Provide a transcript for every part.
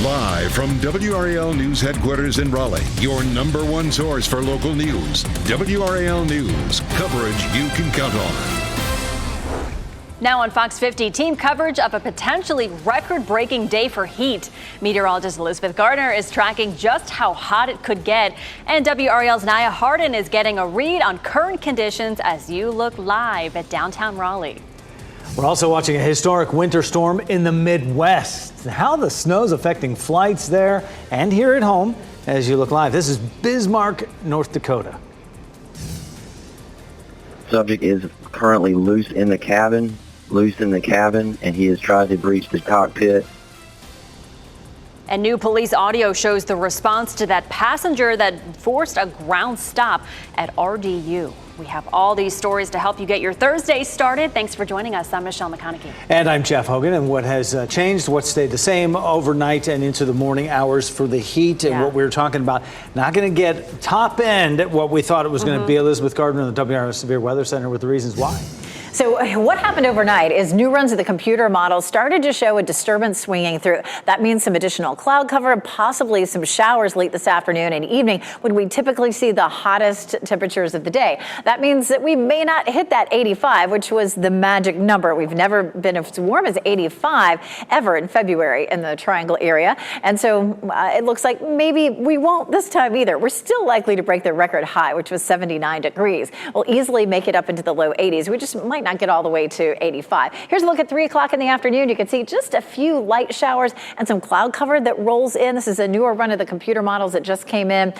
Live from WRAL News Headquarters in Raleigh, your number one source for local news. WRAL News, coverage you can count on. Now on Fox 50, team coverage of a potentially record-breaking day for heat. Meteorologist Elizabeth Gardner is tracking just how hot it could get. And WRAL's Naya Hardin is getting a read on current conditions as you look live at downtown Raleigh. We're also watching a historic winter storm in the Midwest. How the snow's affecting flights there and here at home as you look live. This is Bismarck, North Dakota. Subject is currently loose in the cabin, and he has tried to breach the cockpit. And new police audio shows the response to that passenger that forced a ground stop at RDU. We have all these stories to help you get your Thursday started. Thanks for joining us. I'm Michelle McConaughey. And I'm Jeff Hogan. And what has changed, what stayed the same overnight and into the morning hours for the heat and what we were talking about. Not going to get top end at what we thought it was going to be. Elizabeth Gardner in the WRAL Severe Weather Center with the reasons why. So what happened overnight is new runs of the computer model started to show a disturbance swinging through. That means some additional cloud cover, possibly some showers late this afternoon and evening when we typically see the hottest temperatures of the day. That means that we may not hit that 85, which was the magic number. We've never been as warm as 85 ever in February in the Triangle area. And so it looks like maybe we won't this time either. We're still likely to break the record high, which was 79 degrees. We'll easily make it up into the low 80s. We just might not get all the way to 85. Here's a look at 3 o'clock in the afternoon. You can see just a few light showers and some cloud cover that rolls in. This is a newer run of the computer models that just came in.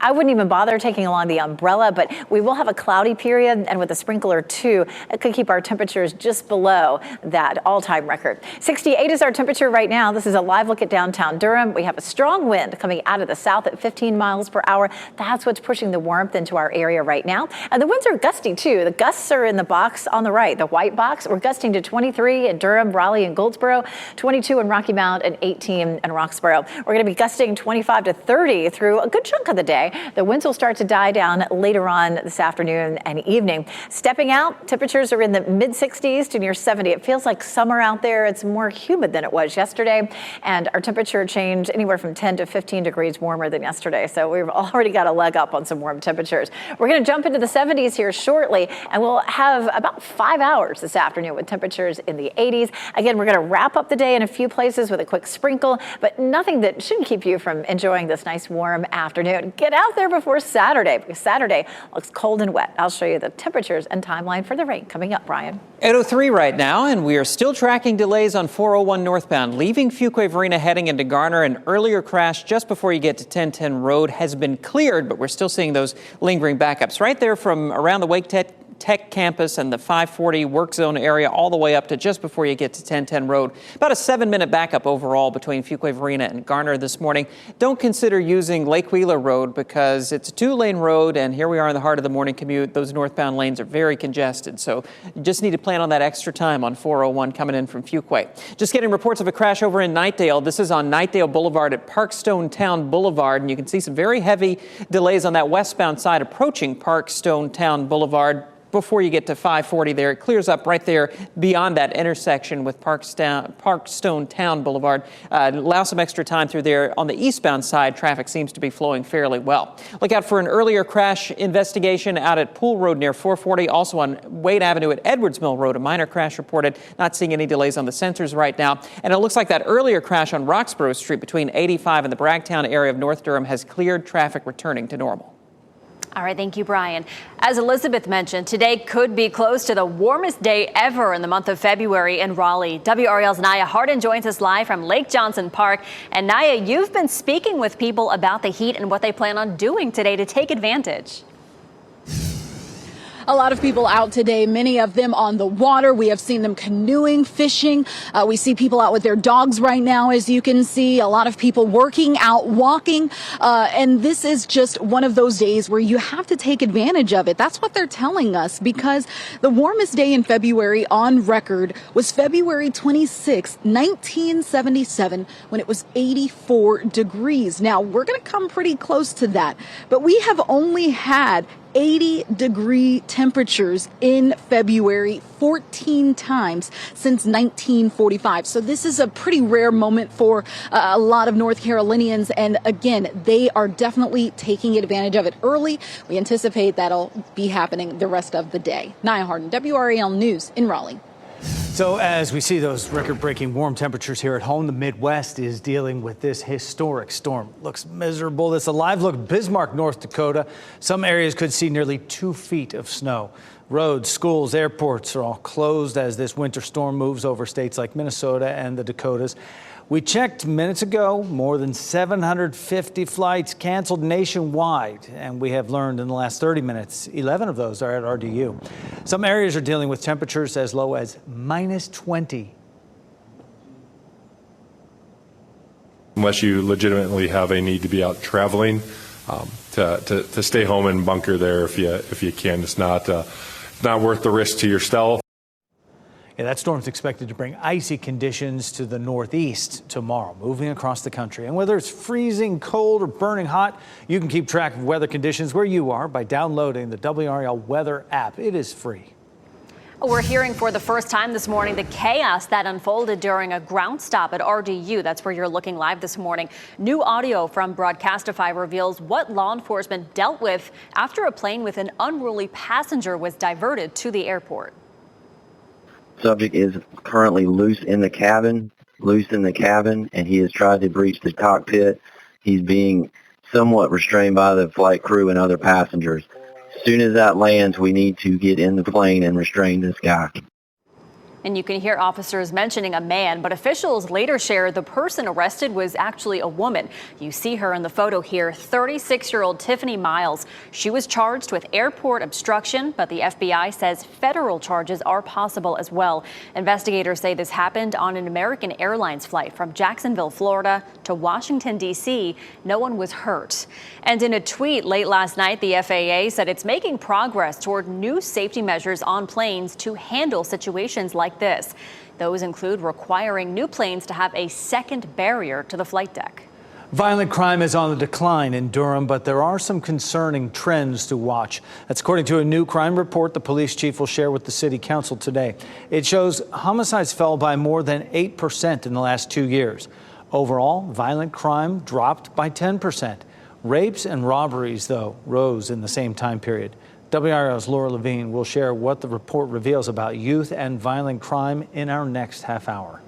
I wouldn't even bother taking along the umbrella, but we will have a cloudy period, and with a sprinkle or two, it could keep our temperatures just below that all-time record. 68 is our temperature right now. This is a live look at downtown Durham. We have a strong wind coming out of the south at 15 miles per hour. That's what's pushing the warmth into our area right now. And the winds are gusty too. The gusts are in the box on the right, the white box. We're gusting to 23 in Durham, Raleigh, and Goldsboro, 22 in Rocky Mount, and 18 in Roxborough. We're going to be gusting 25 to 30 through a good chunk of the day. The winds will start to die down later on this afternoon and evening. Stepping out, temperatures are in the mid-60s to near 70. It feels like summer out there. It's more humid than it was yesterday, and our temperature changed anywhere from 10 to 15 degrees warmer than yesterday. So we've already got a leg up on some warm temperatures. We're going to jump into the 70s here shortly, and we'll have about 5 hours this afternoon with temperatures in the 80s. Again, we're going to wrap up the day in a few places with a quick sprinkle, but nothing that shouldn't keep you from enjoying this nice warm afternoon. Get out there before Saturday, because Saturday looks cold and wet. I'll show you the temperatures and timeline for the rain coming up, Brian. 8:03 right now, and we are still tracking delays on 401 northbound, leaving Fuquay-Varina heading into Garner. An earlier crash just before you get to 1010 Road has been cleared, but we're still seeing those lingering backups right there from around the Wake Tech campus and the 540 work zone area all the way up to just before you get to 1010 Road. About a 7-minute backup overall between Fuquay-Varina and Garner this morning. Don't consider using Lake Wheeler Road because it's a 2-lane road, and here we are in the heart of the morning commute. Those northbound lanes are very congested, so you just need to plan on that extra time on 401 coming in from Fuquay. Just getting reports of a crash over in Knightdale. This is on Knightdale Boulevard at Parkstone Town Boulevard, and you can see some very heavy delays on that westbound side approaching Parkstone Town Boulevard. Before you get to 540 there, it clears up right there beyond that intersection with Parkstone Town Boulevard. Allow some extra time through there. On the eastbound side, traffic seems to be flowing fairly well. Look out for an earlier crash investigation out at Pool Road near 440. Also on Wade Avenue at Edwards Mill Road, a minor crash reported. Not seeing any delays on the sensors right now. And it looks like that earlier crash on Roxborough Street between 85 and the Bragtown area of North Durham has cleared traffic returning to normal. All right, thank you, Brian. As Elizabeth mentioned, today could be close to the warmest day ever in the month of February in Raleigh. WRAL's Naya Hardin joins us live from Lake Johnson Park. And Naya, you've been speaking with people about the heat and what they plan on doing today to take advantage. A lot of people out today, many of them on the water. We have seen them canoeing, fishing. We see people out with their dogs right now, as you can see. A lot of people working out, walking. And this is just one of those days where you have to take advantage of it. That's what they're telling us, because the warmest day in February on record was February 26, 1977, when it was 84 degrees. Now, we're going to come pretty close to that, but we have only had 80-degree temperatures in February, 14 times since 1945. So this is a pretty rare moment for a lot of North Carolinians. And again, they are definitely taking advantage of it early. We anticipate that'll be happening the rest of the day. Nia Harden, WRAL News in Raleigh. So as we see those record-breaking warm temperatures here at home, the Midwest is dealing with this historic storm. Looks miserable. This a live look at Bismarck, North Dakota. Some areas could see nearly 2 feet of snow. Roads, schools, airports are all closed as this winter storm moves over states like Minnesota and the Dakotas. We checked minutes ago, more than 750 flights canceled nationwide, and we have learned in the last 30 minutes, 11 of those are at RDU. Some areas are dealing with temperatures as low as -20. Unless you legitimately have a need to be out traveling, to stay home and bunker there if you can. It's not worth the risk to yourself. Yeah, that storm's expected to bring icy conditions to the northeast tomorrow, moving across the country. And whether it's freezing cold or burning hot, you can keep track of weather conditions where you are by downloading the WRAL weather app. It is free. We're hearing for the first time this morning the chaos that unfolded during a ground stop at RDU. That's where you're looking live this morning. New audio from Broadcastify reveals what law enforcement dealt with after a plane with an unruly passenger was diverted to the airport. Subject is currently loose in the cabin, and he has tried to breach the cockpit. He's being somewhat restrained by the flight crew and other passengers. As soon as that lands, we need to get in the plane and restrain this guy. And you can hear officers mentioning a man, but officials later shared the person arrested was actually a woman. You see her in the photo here, 36-year-old Tiffany Miles. She was charged with airport obstruction, but the FBI says federal charges are possible as well. Investigators say this happened on an American Airlines flight from Jacksonville, Florida to Washington, D.C. No one was hurt. And in a tweet late last night, the FAA said it's making progress toward new safety measures on planes to handle situations like this. Those include requiring new planes to have a second barrier to the flight deck. Violent crime is on the decline in Durham, but there are some concerning trends to watch. That's according to a new crime report the police chief will share with the city council today. It shows homicides fell by more than 8% in the last 2 years. Overall, violent crime dropped by 10%. Rapes and robberies, though, rose in the same time period. WRAL's Laura Levine will share what the report reveals about youth and violent crime in our next half hour.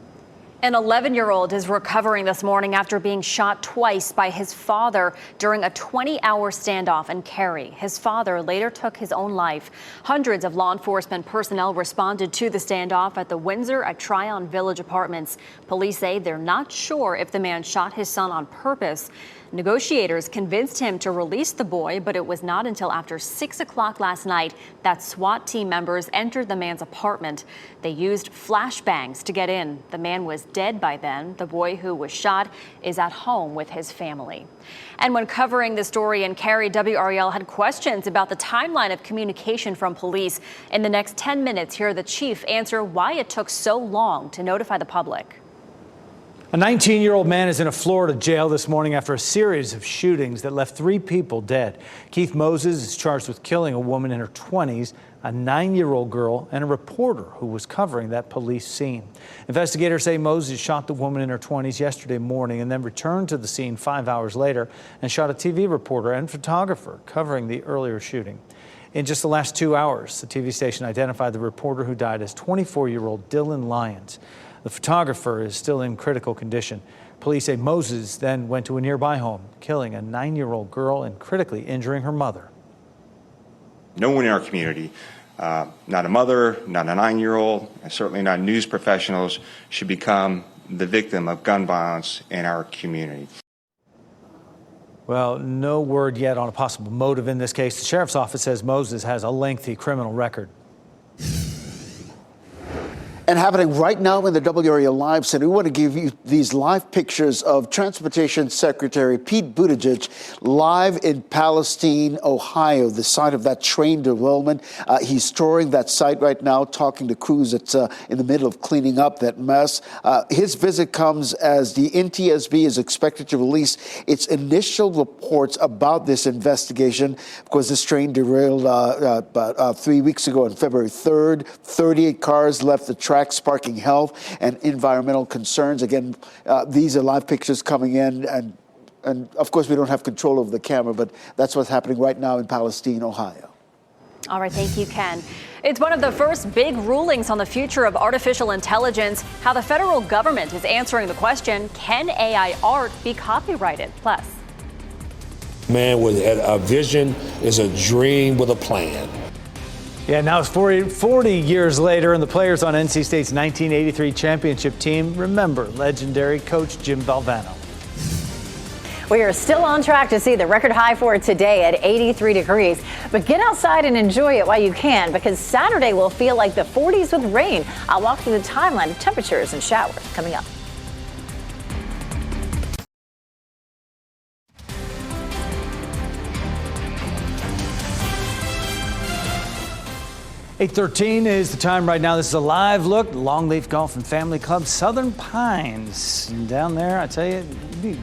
An 11-year-old is recovering this morning after being shot twice by his father during a 20-hour standoff in Cary. His father later took his own life. Hundreds of law enforcement personnel responded to the standoff at the Windsor at Tryon Village Apartments. Police say they're not sure if the man shot his son on purpose. Negotiators convinced him to release the boy, but it was not until after 6 o'clock last night that SWAT team members entered the man's apartment. They used flashbangs to get in. The man was dead by then. The boy who was shot is at home with his family. And when covering the story in Cary, WRAL had questions about the timeline of communication from police. In the next 10 minutes, hear the chief answer why it took so long to notify the public. A 19-year-old man is in a Florida jail this morning after a series of shootings that left 3 people dead. Keith Moses is charged with killing a woman in her 20s, a 9-year-old girl, and a reporter who was covering that police scene. Investigators say Moses shot the woman in her 20s yesterday morning and then returned to the scene 5 hours later and shot a TV reporter and photographer covering the earlier shooting. In just the last 2 hours, the TV station identified the reporter who died as 24-year-old Dylan Lyons. The photographer is still in critical condition. Police say Moses then went to a nearby home, killing a 9-year-old girl and critically injuring her mother. No one in our community, not a mother, not a 9-year-old, and certainly not news professionals, should become the victim of gun violence in our community. Well, no word yet on a possible motive in this case. The sheriff's office says Moses has a lengthy criminal record. And happening right now in the WRAL Live Center, we want to give you these live pictures of Transportation Secretary Pete Buttigieg live in Palestine, Ohio, the site of that train derailment. He's touring that site right now, talking to crews that's in the middle of cleaning up that mess. His visit comes as the NTSB is expected to release its initial reports about this investigation, because this train derailed about 3 weeks ago on February 3rd. 38 cars left the track, sparking health and environmental concerns. Again, these are live pictures coming in, and of course we don't have control over the camera, but that's what's happening right now in Palestine, Ohio. All right, thank you, Ken. It's one of the first big rulings on the future of artificial intelligence, how the federal government is answering the question, can AI art be copyrighted? Plus. Man with a vision is a dream with a plan. Yeah, now it's 40 years later, and the players on NC State's 1983 championship team remember legendary coach Jim Valvano. We are still on track to see the record high for today at 83 degrees. But get outside and enjoy it while you can, because Saturday will feel like the 40s with rain. I'll walk through the timeline of temperatures and showers coming up. .8:13 is the time right now. This is a live look. Longleaf Golf and Family Club, Southern Pines. And down there, I tell you,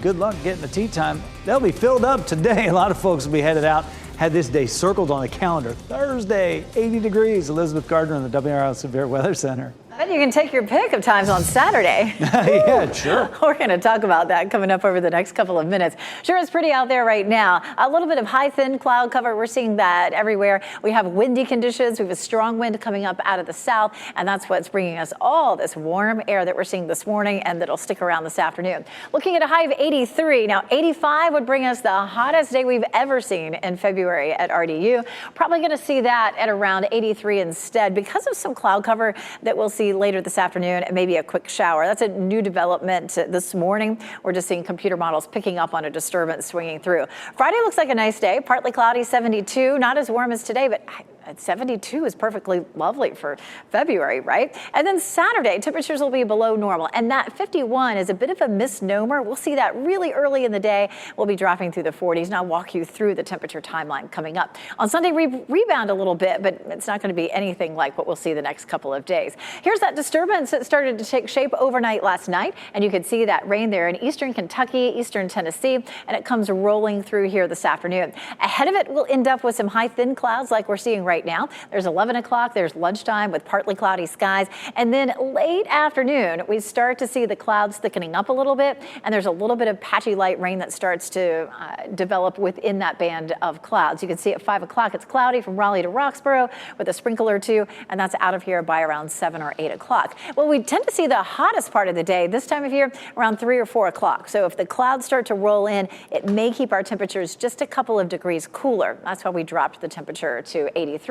good luck getting the tee time. They'll be filled up today. A lot of folks will be headed out. Had this day circled on the calendar. Thursday, 80 degrees. Elizabeth Gardner in the WRAL Severe Weather Center. I bet you can take your pick of times on Saturday. Yeah, sure. We're going to talk about that coming up over the next couple of minutes. Sure, it's pretty out there right now. A little bit of high, thin cloud cover. We're seeing that everywhere. We have windy conditions. We have a strong wind coming up out of the south, and that's what's bringing us all this warm air that we're seeing this morning and that'll stick around this afternoon. Looking at a high of 83. Now, 85 would bring us the hottest day we've ever seen in February at RDU. Probably going to see that at around 83 instead because of some cloud cover that we'll see later this afternoon, and maybe a quick shower. That's a new development this morning. We're just seeing computer models picking up on a disturbance swinging through. Friday looks like a nice day, partly cloudy, 72, not as warm as today, but at 72 is perfectly lovely for February, right? And then Saturday, temperatures will be below normal. And that 51 is a bit of a misnomer. We'll see that really early in the day. We'll be dropping through the 40s. And I'll walk you through the temperature timeline coming up. On Sunday, rebound a little bit, but it's not going to be anything like what we'll see the next couple of days. Here's that disturbance that started to take shape overnight last night. And you can see that rain there in eastern Kentucky, eastern Tennessee, and it comes rolling through here this afternoon. Ahead of it, we'll end up with some high, thin clouds like we're seeing right now. There's 11 o'clock, there's lunchtime with partly cloudy skies. And then late afternoon, we start to see the clouds thickening up a little bit. And there's a little bit of patchy light rain that starts to develop within that band of clouds. You can see at 5 o'clock, it's cloudy from Raleigh to Roxborough with a sprinkle or two. And that's out of here by around 7 or 8 o'clock. Well, we tend to see the hottest part of the day this time of year around 3 or 4 o'clock. So if the clouds start to roll in, it may keep our temperatures just a couple of degrees cooler. That's why we dropped the temperature to 83.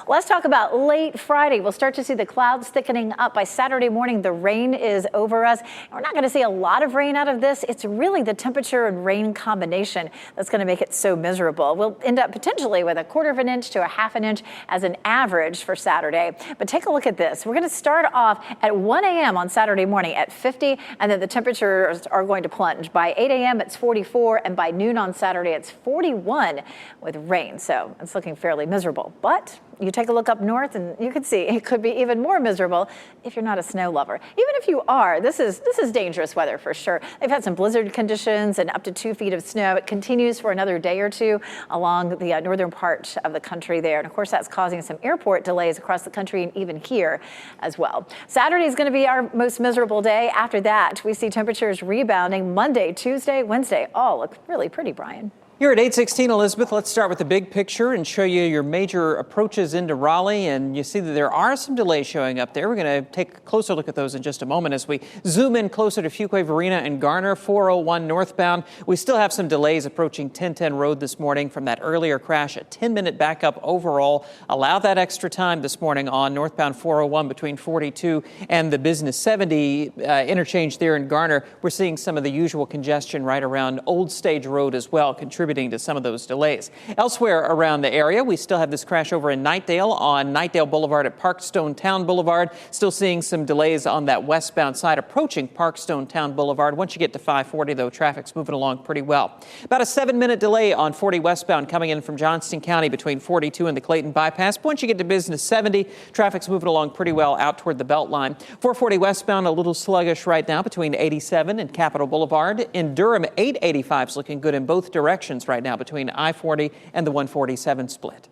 Let's talk about late Friday. We'll start to see the clouds thickening up. By Saturday morning, the rain is over us. We're not going to see a lot of rain out of this. It's really the temperature and rain combination that's going to make it so miserable. We'll end up potentially with a 1/4 of an inch to a 1/2 an inch as an average for Saturday. But take a look at this. We're going to start off at 1 a.m. on Saturday morning at 50, and then the temperatures are going to plunge. By 8 a.m., it's 44, and by noon on Saturday, it's 41 with rain. So it's looking fairly miserable. But you take a look up north and you can see it could be even more miserable if you're not a snow lover. Even if you are, this is dangerous weather for sure. They've had some blizzard conditions and up to 2 feet of snow. It continues for another day or two along the northern part of the country there. And of course, that's causing some airport delays across the country and even here as well. Saturday is going to be our most miserable day. After that, we see temperatures rebounding Monday, Tuesday, Wednesday. All look really pretty, Brian. You're at 8:16, Elizabeth. Let's start with the big picture and show you your major approaches into Raleigh. And you see that there are some delays showing up there. We're going to take a closer look at those in just a moment as we zoom in closer to Fuquay-Varina and Garner, 401 northbound. We still have some delays approaching 1010 Road this morning from that earlier crash. A 10-minute backup overall. Allow that extra time this morning on northbound 401 between 42 and the Business 70 interchange there in Garner. We're seeing some of the usual congestion right around Old Stage Road as well, contributing contributing to some of those delays. Elsewhere around the area, we still have this crash over in Knightdale on Knightdale Boulevard at Parkstone Town Boulevard. Still seeing some delays on that westbound side approaching Parkstone Town Boulevard. Once you get to 540, though, traffic's moving along pretty well. About a 7-minute delay on 40 westbound coming in from Johnston County between 42 and the Clayton bypass. Once you get to Business 70, traffic's moving along pretty well out toward the Beltline. 440 westbound a little sluggish right now between 87 and Capitol Boulevard. In Durham, 885 is looking good in both directions right now between I-40 and the 147 split.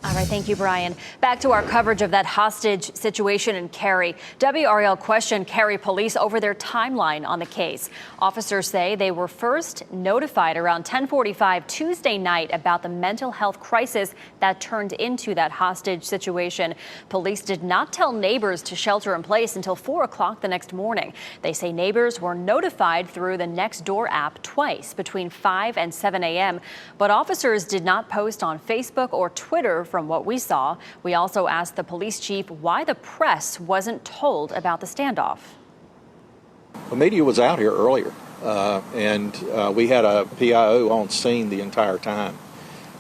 All right, thank you, Brian. Back to our coverage of that hostage situation in Cary. WRAL questioned Cary police over their timeline on the case. Officers say they were first notified around 10:45 Tuesday night about the mental health crisis that turned into that hostage situation. Police did not tell neighbors to shelter in place until 4 o'clock the next morning. They say neighbors were notified through the Nextdoor app twice between 5 and 7 a.m., but officers did not post on Facebook or Twitter from what we saw. We also asked the police chief why the press wasn't told about the standoff. The media was out here earlier, and we had a PIO on scene the entire time.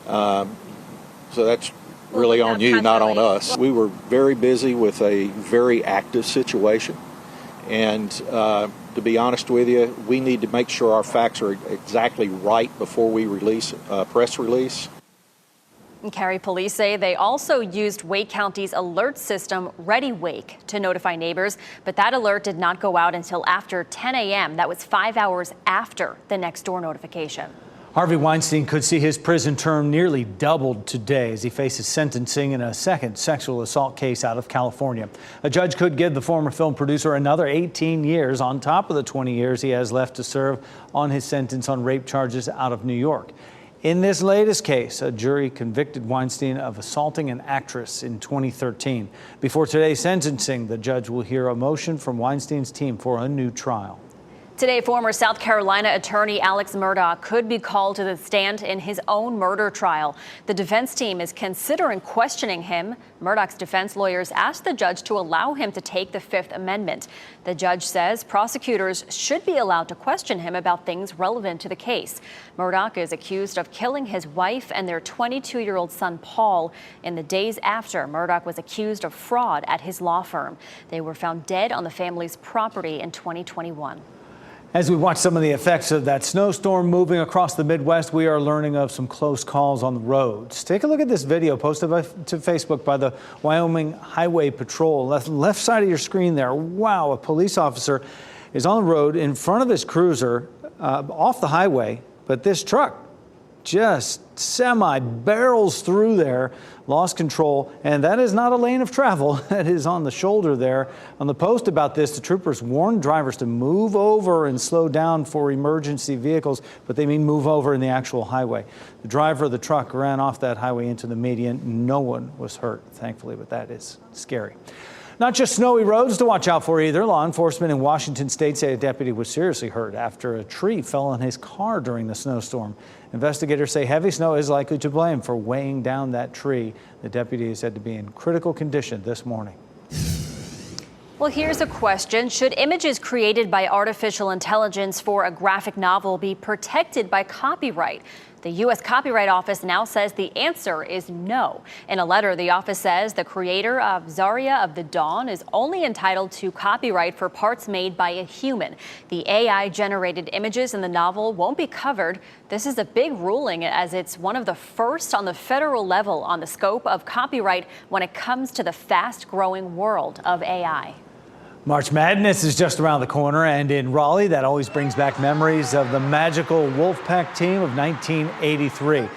So that's really on you, not on us. We were very busy with a very active situation. And to be honest with you, we need to make sure our facts are exactly right before we release a press release. Cary police say they also used Wake County's alert system, Ready Wake, to notify neighbors, but that alert did not go out until after 10 a.m. That was 5 hours after the Nextdoor notification. Harvey Weinstein could see his prison term nearly doubled today as he faces sentencing in a second sexual assault case out of California. A judge could give the former film producer another 18 years on top of the 20 years he has left to serve on his sentence on rape charges out of New York. In this latest case, a jury convicted Weinstein of assaulting an actress in 2013. Before today's sentencing, the judge will hear a motion from Weinstein's team for a new trial. Today, former South Carolina attorney Alex Murdaugh could be called to the stand in his own murder trial. The defense team is considering questioning him. Murdaugh's defense lawyers asked the judge to allow him to take the Fifth Amendment. The judge says prosecutors should be allowed to question him about things relevant to the case. Murdaugh is accused of killing his wife and their 22-year-old son, Paul, in the days after Murdaugh was accused of fraud at his law firm. They were found dead on the family's property in 2021. As we watch some of the effects of that snowstorm moving across the Midwest, we are learning of some close calls on the roads. Take a look at this video posted to Facebook by the Wyoming Highway Patrol. Left side of your screen there. Wow, a police officer is on the road in front of his cruiser off the highway, but this truck just barrels through there, lost control, and that is not a lane of travel. That is on the shoulder there. On the post about this, the troopers warned drivers to move over and slow down for emergency vehicles, but they mean move over in the actual highway. The driver of the truck ran off that highway into the median. No one was hurt, thankfully, but that is scary. Not just snowy roads to watch out for either. Law enforcement in Washington state say a deputy was seriously hurt after a tree fell on his car during the snowstorm. Investigators say heavy snow is likely to blame for weighing down that tree. The deputy is said to be in critical condition this morning. Well, here's a question. Should images created by artificial intelligence for a graphic novel be protected by copyright? The U.S. Copyright Office now says the answer is no. In a letter, the office says the creator of Zarya of the Dawn is only entitled to copyright for parts made by a human. The AI-generated images in the novel won't be covered. This is a big ruling, as it's one of the first on the federal level on the scope of copyright when it comes to the fast-growing world of AI. March Madness is just around the corner, and in Raleigh, that always brings back memories of the magical Wolfpack team of 1983.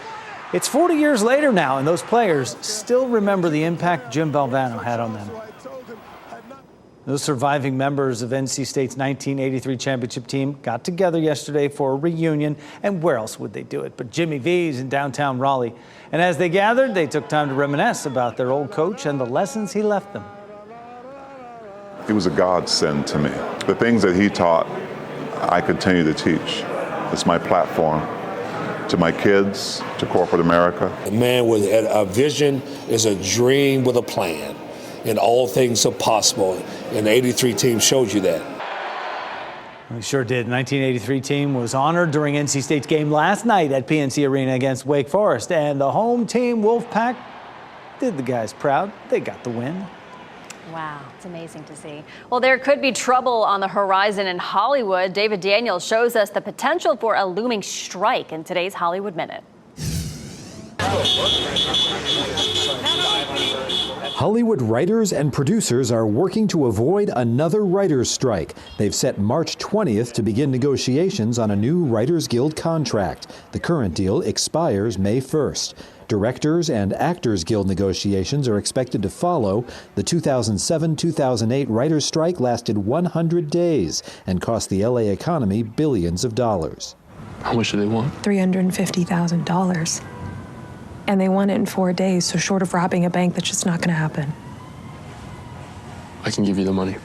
It's 40 years later now, and those players still remember the impact Jim Valvano had on them. Those surviving members of NC State's 1983 championship team got together yesterday for a reunion, and where else would they do it but Jimmy V's in downtown Raleigh. And as they gathered, they took time to reminisce about their old coach and the lessons he left them. He was a godsend to me. The things that he taught, I continue to teach. It's my platform to my kids, to corporate America. A man with a vision is a dream with a plan, and all things are possible. And the 83 team showed you that. We sure did. The 1983 team was honored during NC State's game last night at PNC Arena against Wake Forest. And the home team, Wolfpack, did the guys proud. They got the win. Wow, it's amazing to see. Well, there could be trouble on the horizon in Hollywood. David Daniels shows us the potential for a looming strike in today's Hollywood Minute. Hollywood writers and producers are working to avoid another writers' strike. They've set March 20th to begin negotiations on a new Writers Guild contract. The current deal expires May 1st. Directors and Actors Guild negotiations are expected to follow. The 2007-2008 writers' strike lasted 100 days and cost the LA economy billions of dollars. How much do they want? $350,000. And they want it in 4 days, so short of robbing a bank, that's just not going to happen. I can give you the money.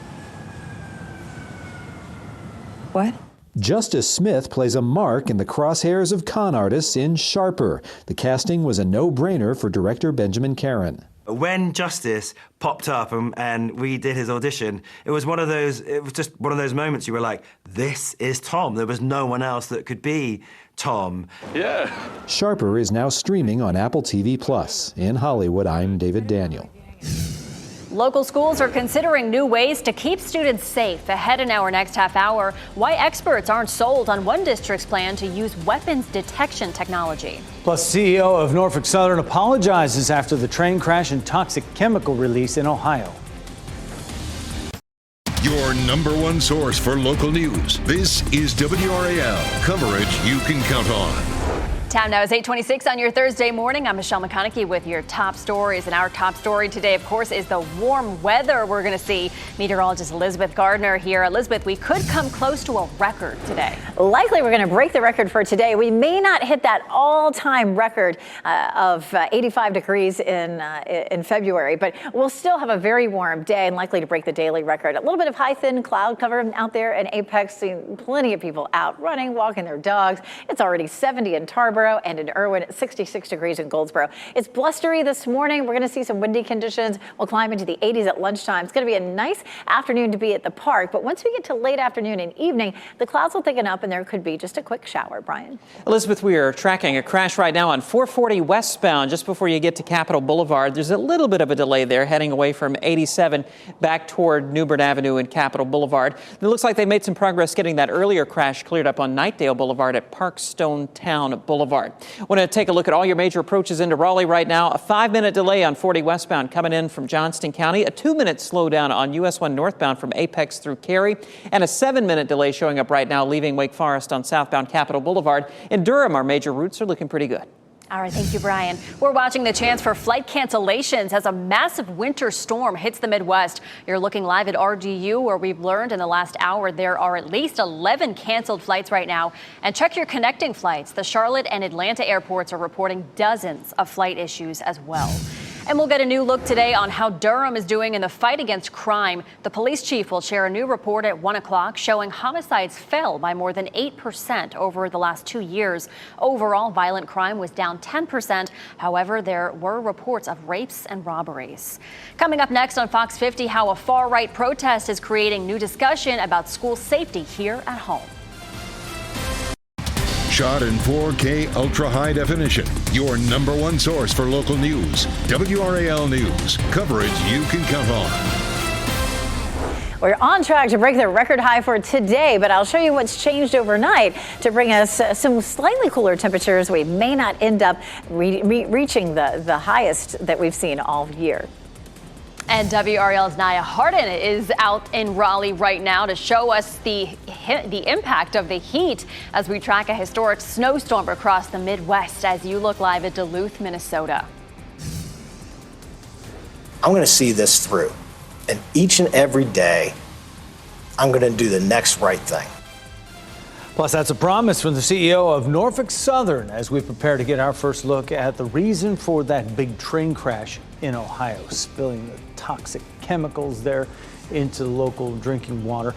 What? Justice Smith plays a mark in the crosshairs of con artists in Sharper. The casting was a no-brainer for director Benjamin Caron. When Justice popped up and we did his audition, it was just one of those moments you were like, this is Tom. There was no one else that could be Tom. Yeah. Sharper is now streaming on Apple TV+. In Hollywood, I'm David Daniel. Local schools are considering new ways to keep students safe. Ahead in our next half hour, why experts aren't sold on one district's plan to use weapons detection technology. Plus, CEO of Norfolk Southern apologizes after the train crash and toxic chemical release in Ohio. Your number one source for local news. This is WRAL, coverage you can count on. Time now is 8:26 on your Thursday morning. I'm Michelle McConaughey with your top stories. And our top story today, of course, is the warm weather we're going to see. Meteorologist Elizabeth Gardner here. Elizabeth, we could come close to a record today. Likely we're going to break the record for today. We may not hit that all-time record of 85 degrees in February, but we'll still have a very warm day and likely to break the daily record. A little bit of high, thin cloud cover out there in Apex, seeing plenty of people out running, walking their dogs. It's already 70 in Tarboro and in Irwin at 66 degrees in Goldsboro. It's blustery this morning. We're going to see some windy conditions. We'll climb into the 80s at lunchtime. It's going to be a nice afternoon to be at the park. But once we get to late afternoon and evening, the clouds will thicken up and there could be just a quick shower, Brian. Elizabeth, we are tracking a crash right now on 440 westbound just before you get to Capitol Boulevard. There's a little bit of a delay there heading away from 87 back toward Newbern Avenue and Capitol Boulevard. It looks like they made some progress getting that earlier crash cleared up on Knightdale Boulevard at Parkstone Town Boulevard. Want to take a look at all your major approaches into Raleigh right now. A 5-minute delay on 40 westbound coming in from Johnston County. A 2-minute slowdown on US 1 northbound from Apex through Cary. And a 7-minute delay showing up right now leaving Wake Forest on southbound Capitol Boulevard. In Durham, our major routes are looking pretty good. All right, thank you, Brian. We're watching the chance for flight cancellations as a massive winter storm hits the Midwest. You're looking live at RDU, where we've learned in the last hour there are at least 11 canceled flights right now. And check your connecting flights. The Charlotte and Atlanta airports are reporting dozens of flight issues as well. And we'll get a new look today on how Durham is doing in the fight against crime. The police chief will share a new report at 1 o'clock showing homicides fell by more than 8% over the last 2 years. Overall, violent crime was down 10%. However, there were reports of rapes and robberies. Coming up next on Fox 50, how a far-right protest is creating new discussion about school safety here at home. Shot in 4K ultra high definition. Your number one source for local news. WRAL News. Coverage you can count on. We're on track to break the record high for today, but I'll show you what's changed overnight to bring us some slightly cooler temperatures. We may not end up reaching the highest that we've seen all year. And WRAL's Naya Hardin is out in Raleigh right now to show us the impact of the heat as we track a historic snowstorm across the Midwest as you look live at Duluth, Minnesota. I'm going to see this through. And each and every day, I'm going to do the next right thing. Plus, that's a promise from the CEO of Norfolk Southern as we prepare to get our first look at the reason for that big train crash in Ohio, spilling the toxic chemicals there into the local drinking water.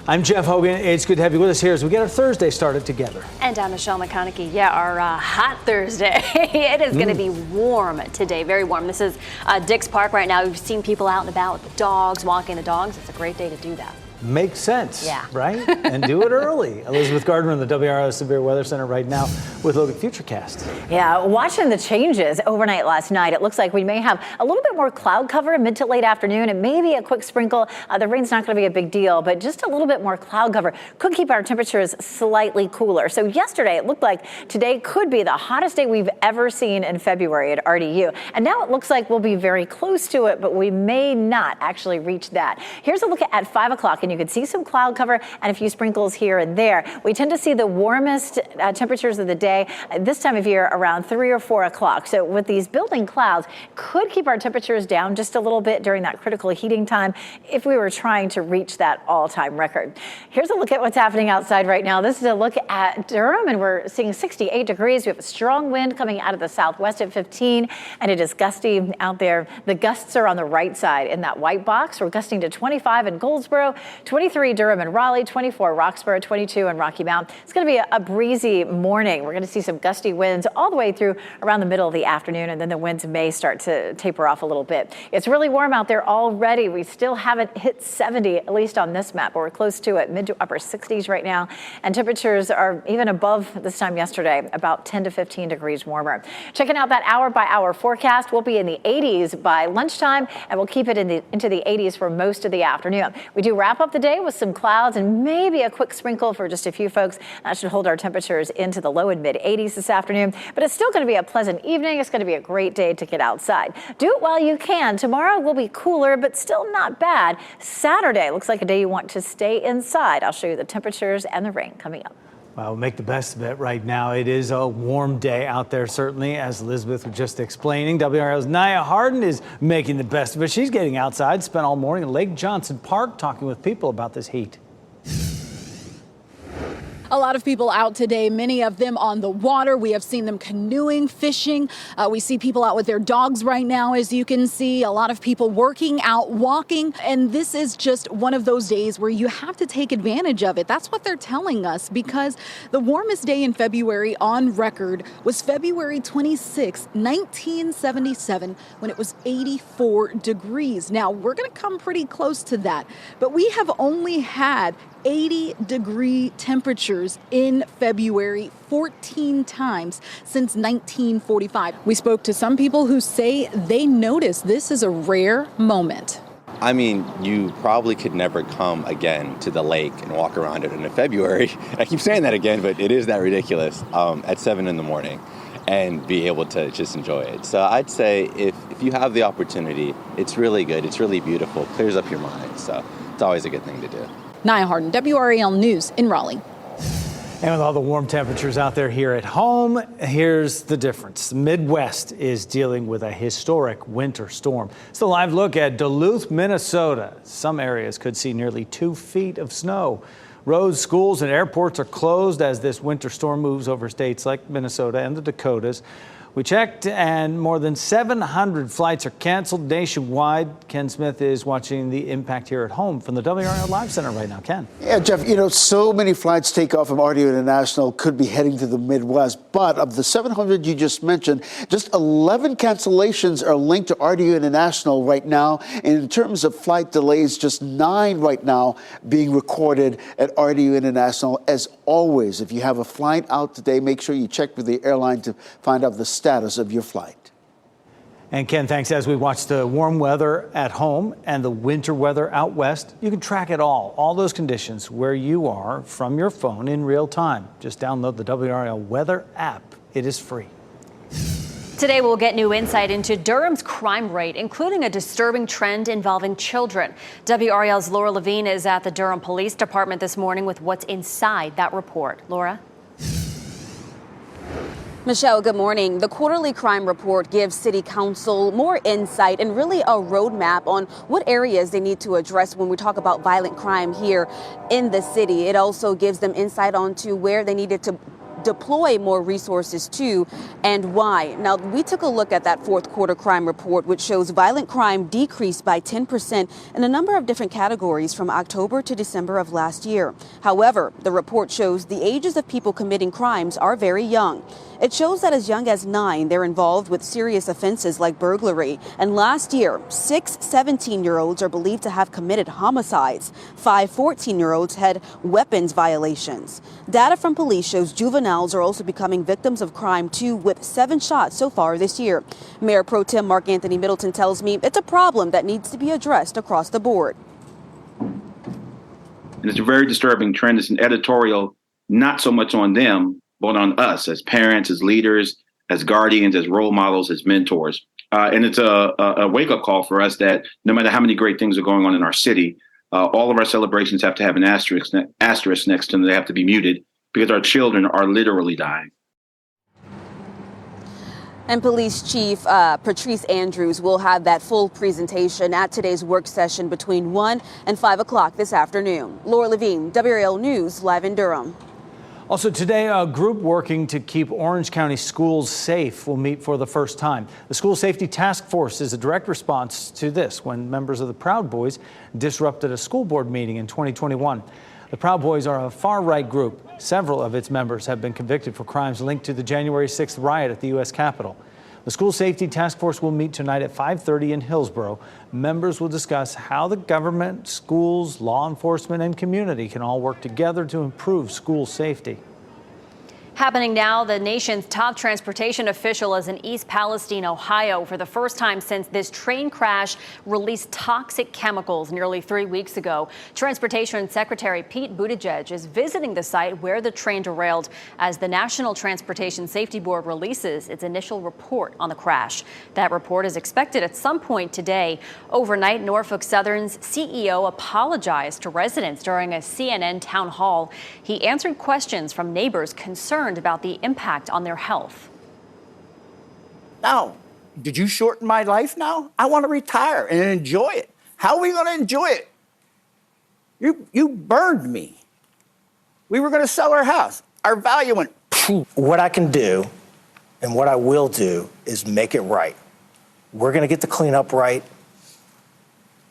I'm Jeff Hogan. It's good to have you with us here as we get our Thursday started together. And I'm Michelle McConaughey. Yeah, our hot Thursday. It is going to be warm today, very warm. This is Dix Park right now. We've seen people out and about with the dogs, walking the dogs. It's a great day to do that. makes sense, Yeah. right? And do it early. Elizabeth Gardner in the WRAL Severe Weather Center right now with a look at Futurecast. Yeah, watching the changes overnight last night, it looks like we may have a little bit more cloud cover mid to late afternoon and maybe a quick sprinkle. The rain's not going to be a big deal, but just a little bit more cloud cover could keep our temperatures slightly cooler. So yesterday, it looked like today could be the hottest day we've ever seen in February at RDU. And now it looks like we'll be very close to it, but we may not actually reach that. Here's a look at 5 o'clock, and you can see some cloud cover and a few sprinkles here and there. We tend to see the warmest temperatures of the day this time of year around 3 or 4 o'clock. So with these building clouds, could keep our temperatures down just a little bit during that critical heating time if we were trying to reach that all-time record. Here's a look at what's happening outside right now. This is a look at Durham, and we're seeing 68 degrees. We have a strong wind coming out of the southwest at 15, and it is gusty out there. The gusts are on the right side in that white box. We're gusting to 25 in Goldsboro, 23 Durham and Raleigh, 24 Roxborough, 22 in Rocky Mount. It's going to be a breezy morning. We're going to see some gusty winds all the way through around the middle of the afternoon, and then the winds may start to taper off a little bit. It's really warm out there already. We still haven't hit 70, at least on this map, but we're close to it, mid to upper 60s right now, and temperatures are even above this time yesterday, about 10 to 15 degrees warmer. Checking out that hour-by-hour forecast, we'll be in the 80s by lunchtime, and we'll keep it into the 80s for most of the afternoon. We do wrap up the day with some clouds and maybe a quick sprinkle for just a few folks. That should hold our temperatures into the low and mid 80s this afternoon, but it's still going to be a pleasant evening. It's going to be a great day to get outside. Do it while you can. Tomorrow will be cooler, but still not bad. Saturday looks like a day you want to stay inside. I'll show you the temperatures and the rain coming up. Well, we'll make the best of it right now. It is a warm day out there, certainly, as Elizabeth was just explaining. WRAL's Nia Harden is making the best of it. She's getting outside, spent all morning at Lake Johnson Park talking with people about this heat. A lot of people out today, many of them on the water. We have seen them canoeing, fishing. We see people out with their dogs right now, as you can see. A lot of people working out, walking. And this is just one of those days where you have to take advantage of it. That's what they're telling us, because the warmest day in February on record was February 26, 1977, when it was 84 degrees. Now, we're going to come pretty close to that, but we have only had 80-degree temperatures in February 14 times since 1945. We spoke to some people who say they notice this is a rare moment. I mean, you probably could never come again to the lake and walk around it in February. I keep saying that again, but it is that ridiculous at 7 in the morning and be able to just enjoy it. So I'd say if you have the opportunity, it's really good. It's really beautiful. Clears up your mind. So it's always a good thing to do. Nia Harden, WRAL News in Raleigh. And with all the warm temperatures out there here at home, here's the difference. The Midwest is dealing with a historic winter storm. It's a live look at Duluth, Minnesota. Some areas could see nearly 2 feet of snow. Roads, schools, and airports are closed as this winter storm moves over states like Minnesota and the Dakotas. We checked, and more than 700 flights are canceled nationwide. Ken Smith is watching the impact here at home from the WRAL Live Center right now. Ken. Yeah, Jeff, so many flights take off from RDU International could be heading to the Midwest. But of the 700 you just mentioned, just 11 cancellations are linked to RDU International right now. And in terms of flight delays, just 9 right now being recorded at RDU International. As always, if you have a flight out today, make sure you check with the airline to find out the status of your flight. And Ken, thanks. As we watch the warm weather at home and the winter weather out west, you can track it all those conditions where you are from your phone in real time. Just download the WRAL Weather app. It is free. Today, we'll get new insight into Durham's crime rate, including a disturbing trend involving children. WRAL's Laura Levine is at the Durham Police Department this morning with what's inside that report. Laura? Michelle, good morning. The quarterly crime report gives City Council more insight and really a roadmap on what areas they need to address when we talk about violent crime here in the city. It also gives them insight onto where they needed to deploy more resources to and why. Now, we took a look at that fourth quarter crime report, which shows violent crime decreased by 10% in a number of different categories from October to December of last year. However, the report shows the ages of people committing crimes are very young. It shows that as young as 9, they're involved with serious offenses like burglary. And last year, 6 17-year-olds are believed to have committed homicides. 5 14-year-olds had weapons violations. Data from police shows juveniles are also becoming victims of crime too, with 7 shots so far this year. Mayor Pro Tem Mark Anthony Middleton tells me it's a problem that needs to be addressed across the board. And it's a very disturbing trend. It's an editorial, not so much on them, but on us as parents, as leaders, as guardians, as role models, as mentors. And it's a wake-up call for us that no matter how many great things are going on in our city, all of our celebrations have to have an asterisk next to them. They have to be muted because our children are literally dying. And Police Chief Patrice Andrews will have that full presentation at today's work session between 1 and 5 o'clock this afternoon. Laura Levine, WRAL News, live in Durham. Also today, a group working to keep Orange County schools safe will meet for the first time. The School Safety Task Force is a direct response to this when members of the Proud Boys disrupted a school board meeting in 2021. The Proud Boys are a far-right group. Several of its members have been convicted for crimes linked to the January 6th riot at the U.S. Capitol. The School Safety Task Force will meet tonight at 5:30 in Hillsborough. Members will discuss how the government, schools, law enforcement, and community can all work together to improve school safety. Happening now, the nation's top transportation official is in East Palestine, Ohio. For the first time since this train crash released toxic chemicals nearly 3 weeks ago. Transportation Secretary Pete Buttigieg is visiting the site where the train derailed as the National Transportation Safety Board releases its initial report on the crash. That report is expected at some point today. Overnight, Norfolk Southern's CEO apologized to residents during a CNN town hall. He answered questions from neighbors concerned about the impact on their health. Now, did you shorten my life now? I want to retire and enjoy it. How are we going to enjoy it? You burned me. We were going to sell our house. Our value went. What I can do and what I will do is make it right. We're going to get the cleanup right.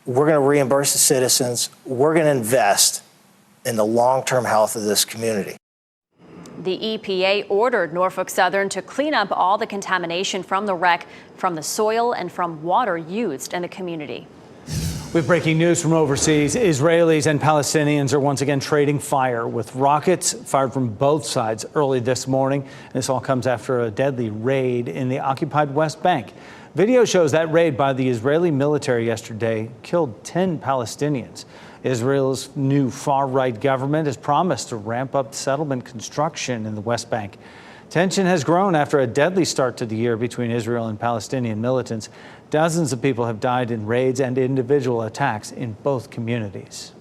We're going to reimburse the citizens. We're going to invest in the long-term health of this community. The EPA ordered Norfolk Southern to clean up all the contamination from the wreck, from the soil and from water used in the community. With breaking news from overseas, Israelis and Palestinians are once again trading fire with rockets fired from both sides early this morning. This all comes after a deadly raid in the occupied West Bank. Video shows that raid by the Israeli military yesterday killed 10 Palestinians. Israel's new far-right government has promised to ramp up settlement construction in the West Bank. Tension has grown after a deadly start to the year between Israel and Palestinian militants. Dozens of people have died in raids and individual attacks in both communities.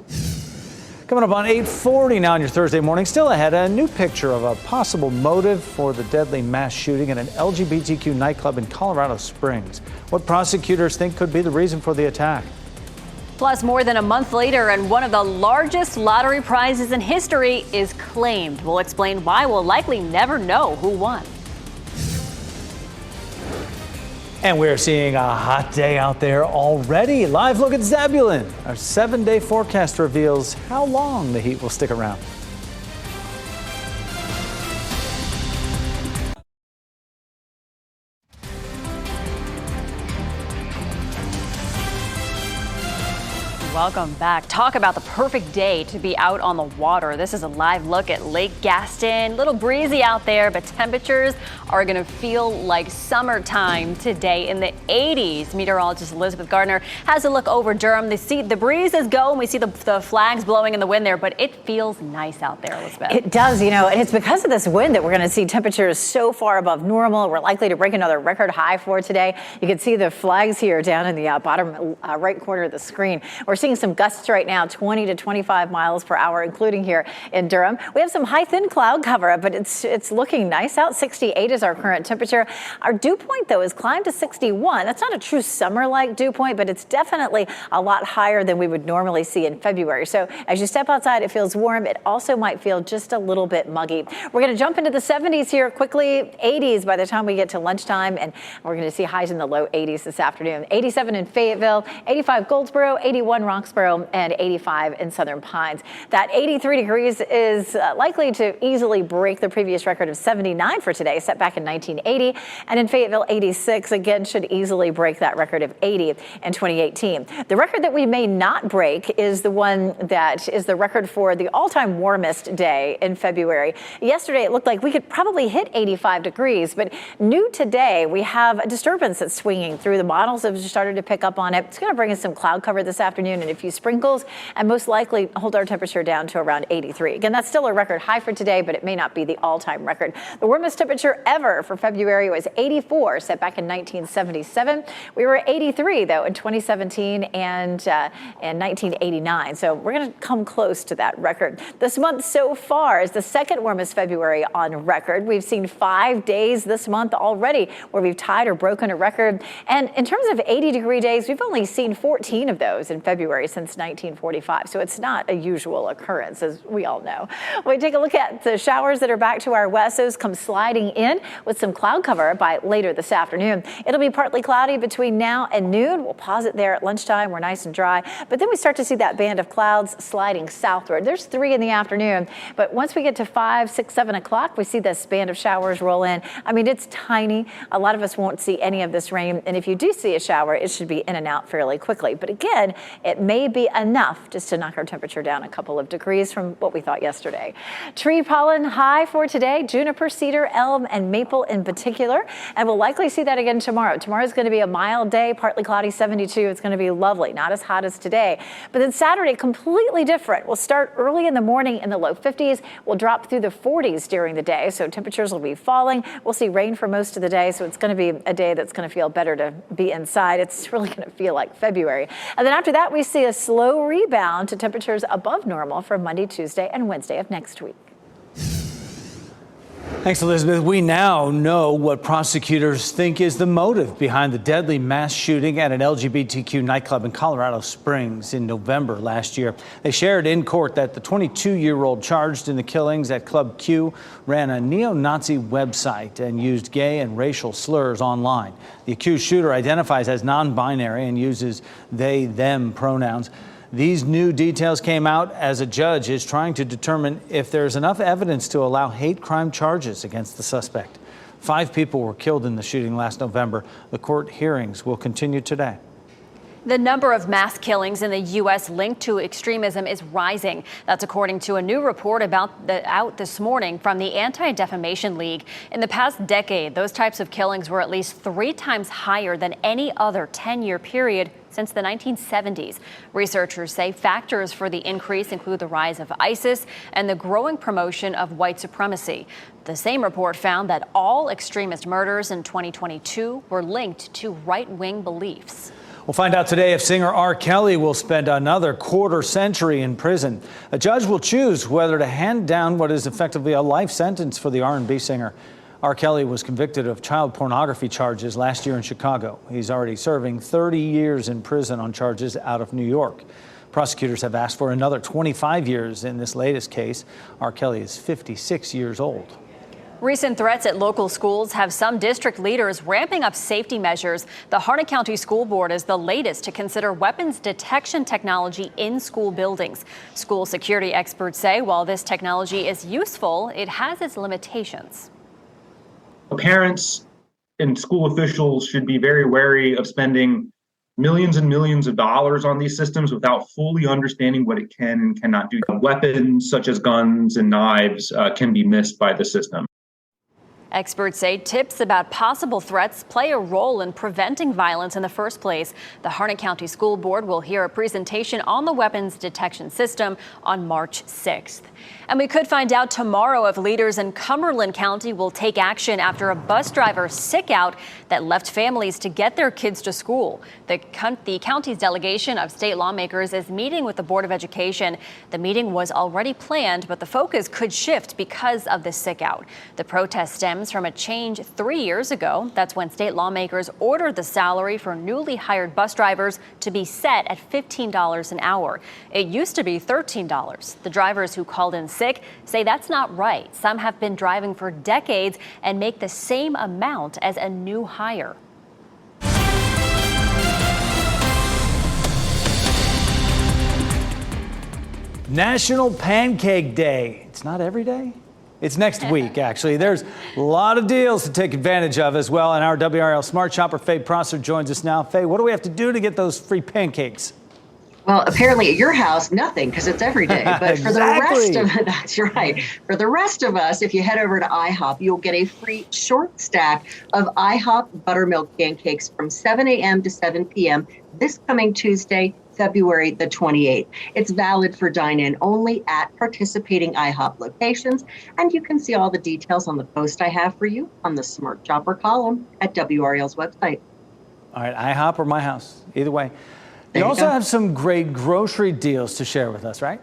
Coming up on 8:40 now on your Thursday morning, still ahead, a new picture of a possible motive for the deadly mass shooting at an LGBTQ nightclub in Colorado Springs. What prosecutors think could be the reason for the attack. Plus, more than a month later, and one of the largest lottery prizes in history is claimed. We'll explain why we'll likely never know who won. And we're seeing a hot day out there already. Live look at Zebulon. Our 7-day forecast reveals how long the heat will stick around. Welcome back. Talk about the perfect day to be out on the water. This is a live look at Lake Gaston. A little breezy out there, but temperatures are going to feel like summertime today in the 80s. Meteorologist Elizabeth Gardner has a look over Durham. The breeze is going. We see the flags blowing in the wind there, but it feels nice out there, Elizabeth. It does, and it's because of this wind that we're going to see temperatures so far above normal. We're likely to break another record high for today. You can see the flags here down in the bottom right corner of the screen. We're seeing some gusts right now, 20 to 25 miles per hour, including here in Durham. We have some high thin cloud cover, but it's looking nice out. 68 is our current temperature. Our dew point, though, has climbed to 61. That's not a true summer-like dew point, but it's definitely a lot higher than we would normally see in February. So as you step outside, it feels warm. It also might feel just a little bit muggy. We're going to jump into the 70s here quickly, 80s by the time we get to lunchtime, and we're going to see highs in the low 80s this afternoon. 87 in Fayetteville, 85 Goldsboro, 81 Roxborough and 85 in Southern Pines. That 83 degrees is likely to easily break the previous record of 79 for today, set back in 1980. And in Fayetteville, 86 again should easily break that record of 80 in 2018. The record that we may not break is the one that is the record for the all-time warmest day in February. Yesterday, it looked like we could probably hit 85 degrees, but new today, we have a disturbance that's swinging through. The models have started to pick up on it. It's going to bring us some cloud cover this afternoon and a few sprinkles, and most likely hold our temperature down to around 83. Again, that's still a record high for today, but it may not be the all-time record. The warmest temperature ever for February was 84, set back in 1977. We were at 83, though, in 2017 and in 1989. So we're going to come close to that record. This month so far is the second warmest February on record. We've seen 5 days this month already where we've tied or broken a record. And in terms of 80-degree days, we've only seen 14 of those in February since 1945. So it's not a usual occurrence, as we all know. We take a look at the showers that are back to our west. Those come sliding in with some cloud cover by later this afternoon. It'll be partly cloudy between now and noon. We'll pause it there at lunchtime. We're nice and dry. But then we start to see that band of clouds sliding southward. There's 3 in the afternoon. But once we get to 5, 6, 7 o'clock, we see this band of showers roll in. I mean, it's tiny. A lot of us won't see any of this rain. And if you do see a shower, it should be in and out fairly quickly. But again, it may be enough just to knock our temperature down a couple of degrees from what we thought yesterday. Tree pollen high for today, juniper, cedar, elm, and maple in particular. And we'll likely see that again tomorrow. Tomorrow's going to be a mild day, partly cloudy, 72. It's going to be lovely, not as hot as today. But then Saturday, completely different. We'll start early in the morning in the low 50s. We'll drop through the 40s during the day. So temperatures will be falling. We'll see rain for most of the day. So it's going to be a day that's going to feel better to be inside. It's really going to feel like February. And then after that, we see a slow rebound to temperatures above normal for Monday, Tuesday, and Wednesday of next week. Thanks, Elizabeth. We now know what prosecutors think is the motive behind the deadly mass shooting at an LGBTQ nightclub in Colorado Springs in November last year. They shared in court that the 22-year-old charged in the killings at Club Q ran a neo-Nazi website and used gay and racial slurs online. The accused shooter identifies as non-binary and uses they, them pronouns. These new details came out as a judge is trying to determine if there's enough evidence to allow hate crime charges against the suspect. 5 people were killed in the shooting last November. The court hearings will continue today. The number of mass killings in the U.S. linked to extremism is rising. That's according to a new report out this morning from the Anti-Defamation League. In the past decade, those types of killings were at least 3 times higher than any other 10-year period since the 1970s. Researchers say factors for the increase include the rise of ISIS and the growing promotion of white supremacy. The same report found that all extremist murders in 2022 were linked to right-wing beliefs. We'll find out today if singer R. Kelly will spend another quarter century in prison. A judge will choose whether to hand down what is effectively a life sentence for the R&B singer. R. Kelly was convicted of child pornography charges last year in Chicago. He's already serving 30 years in prison on charges out of New York. Prosecutors have asked for another 25 years in this latest case. R. Kelly is 56 years old. Recent threats at local schools have some district leaders ramping up safety measures. The Harnett County School Board is the latest to consider weapons detection technology in school buildings. School security experts say while this technology is useful, it has its limitations. Parents and school officials should be very wary of spending millions and millions of dollars on these systems without fully understanding what it can and cannot do. Weapons such as guns and knives can be missed by the system. Experts say tips about possible threats play a role in preventing violence in the first place. The Harnett County School Board will hear a presentation on the weapons detection system on March 6th. And we could find out tomorrow if leaders in Cumberland County will take action after a bus driver sick out that left families to get their kids to school. The county's delegation of state lawmakers is meeting with the Board of Education. The meeting was already planned, but the focus could shift because of the sick out. The protest stems from a change 3 years ago. That's when state lawmakers ordered the salary for newly hired bus drivers to be set at $15 an hour. It used to be $13. The drivers who called in sick say that's not right. Some have been driving for decades and make the same amount as a new hire. National Pancake Day. It's not every day. It's next week, actually. There's a lot of deals to take advantage of as well. And our WRAL Smart Shopper, Faye Prosser, joins us now. Faye, what do we have to do to get those free pancakes? Well, apparently at your house, nothing, because it's every day. But for the rest of that's right. For the rest of us, if you head over to IHOP, you'll get a free short stack of IHOP buttermilk pancakes from 7 a.m. to 7 p.m. this coming Tuesday, February the 28th. It's valid for dine-in only at participating IHOP locations. And you can see all the details on the post I have for you on the Smart Shopper column at WRAL's website. All right, IHOP or my house, either way. You also have some great grocery deals to share with us, right?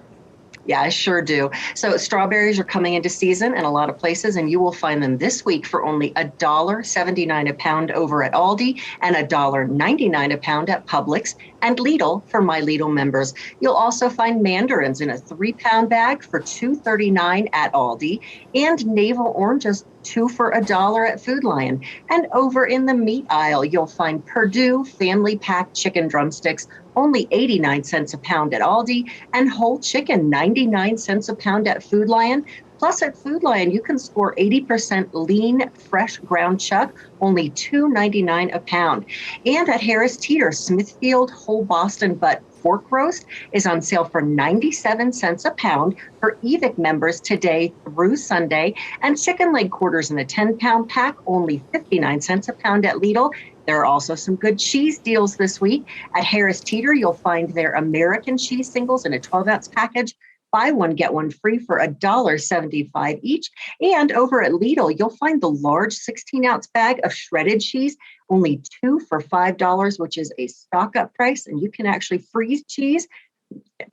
Yeah, I sure do. So strawberries are coming into season in a lot of places, and you will find them this week for only $1.79 a pound over at Aldi and $1.99 a pound at Publix and Lidl for my Lidl members. You'll also find mandarins in a 3-pound bag for $2.39 at Aldi and navel oranges 2 for $1 at Food Lion. And over in the meat aisle, you'll find Perdue family pack chicken drumsticks, only 89 cents a pound at Aldi, and whole chicken, 99 cents a pound at Food Lion. Plus at Food Lion, you can score 80% lean, fresh ground chuck, only $2.99 a pound. And at Harris Teeter, Smithfield whole Boston butt pork roast is on sale for 97 cents a pound for EVIC members today through Sunday. And chicken leg quarters in a 10-pound pack, only 59 cents a pound at Lidl. There are also some good cheese deals this week. At Harris Teeter, you'll find their American cheese singles in a 12-ounce package. Buy one, get one free for $1.75 each. And over at Lidl, you'll find the large 16-ounce bag of shredded cheese, only 2 for $5, which is a stock-up price. And you can actually freeze cheese.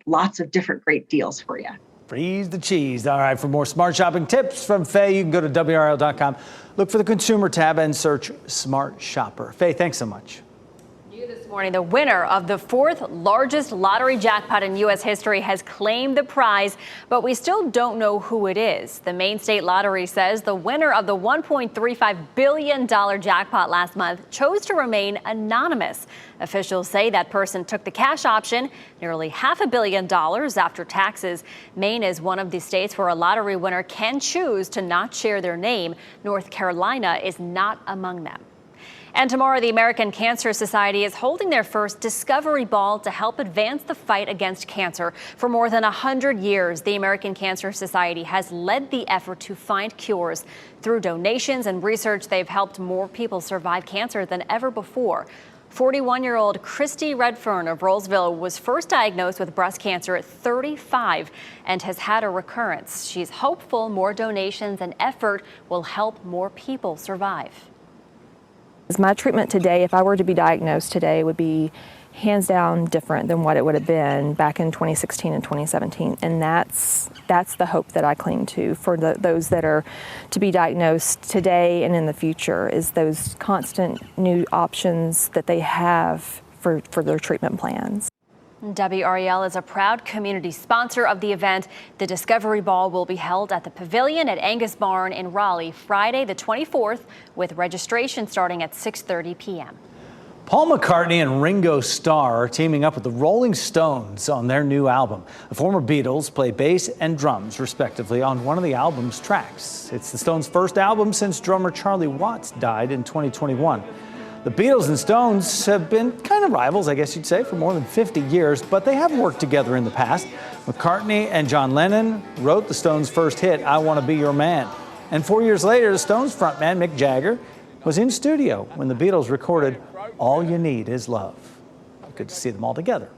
Lots of different great deals for you. Freeze the cheese. All right, for more smart shopping tips from Faye, you can go to WRAL.com. Look for the consumer tab and search Smart Shopper. Faye, thanks so much. This morning, the winner of the 4th largest lottery jackpot in U.S. history has claimed the prize, but we still don't know who it is. The Maine State Lottery says the winner of the $1.35 billion jackpot last month chose to remain anonymous. Officials say that person took the cash option, nearly $500 million after taxes. Maine is one of the states where a lottery winner can choose to not share their name. North Carolina is not among them. And tomorrow, the American Cancer Society is holding their first Discovery Ball to help advance the fight against cancer. For more than 100 years, the American Cancer Society has led the effort to find cures. Through donations and research, they've helped more people survive cancer than ever before. 41-year-old Christy Redfern of Rollsville was first diagnosed with breast cancer at 35 and has had a recurrence. She's hopeful more donations and effort will help more people survive. My treatment today, if I were to be diagnosed today, would be hands down different than what it would have been back in 2016 and 2017. And that's the hope that I cling to for those that are to be diagnosed today and in the future, is those constant new options that they have for their treatment plans. WRAL is a proud community sponsor of the event. The Discovery Ball will be held at the Pavilion at Angus Barn in Raleigh Friday the 24th, with registration starting at 6:30 p.m. Paul McCartney and Ringo Starr are teaming up with the Rolling Stones on their new album. The former Beatles play bass and drums, respectively, on one of the album's tracks. It's the Stones' first album since drummer Charlie Watts died in 2021. The Beatles and Stones have been kind of rivals, I guess you'd say, for more than 50 years, but they have worked together in the past. McCartney and John Lennon wrote the Stones' first hit, I Want to Be Your Man. And 4 years later, the Stones frontman Mick Jagger was in studio when the Beatles recorded All You Need Is Love. Good to see them all together.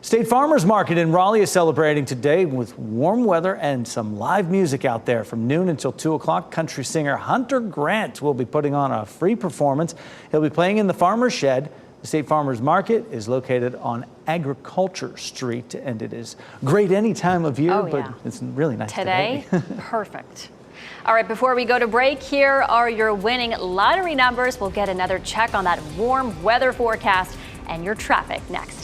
State Farmers Market in Raleigh is celebrating today with warm weather and some live music out there. From noon until 2 o'clock, country singer Hunter Grant will be putting on a free performance. He'll be playing in the Farmer's Shed. The State Farmers Market is located on Agriculture Street, and it is great any time of year, but it's really nice today. Perfect. All right, before we go to break, here are your winning lottery numbers. We'll get another check on that warm weather forecast and your traffic next.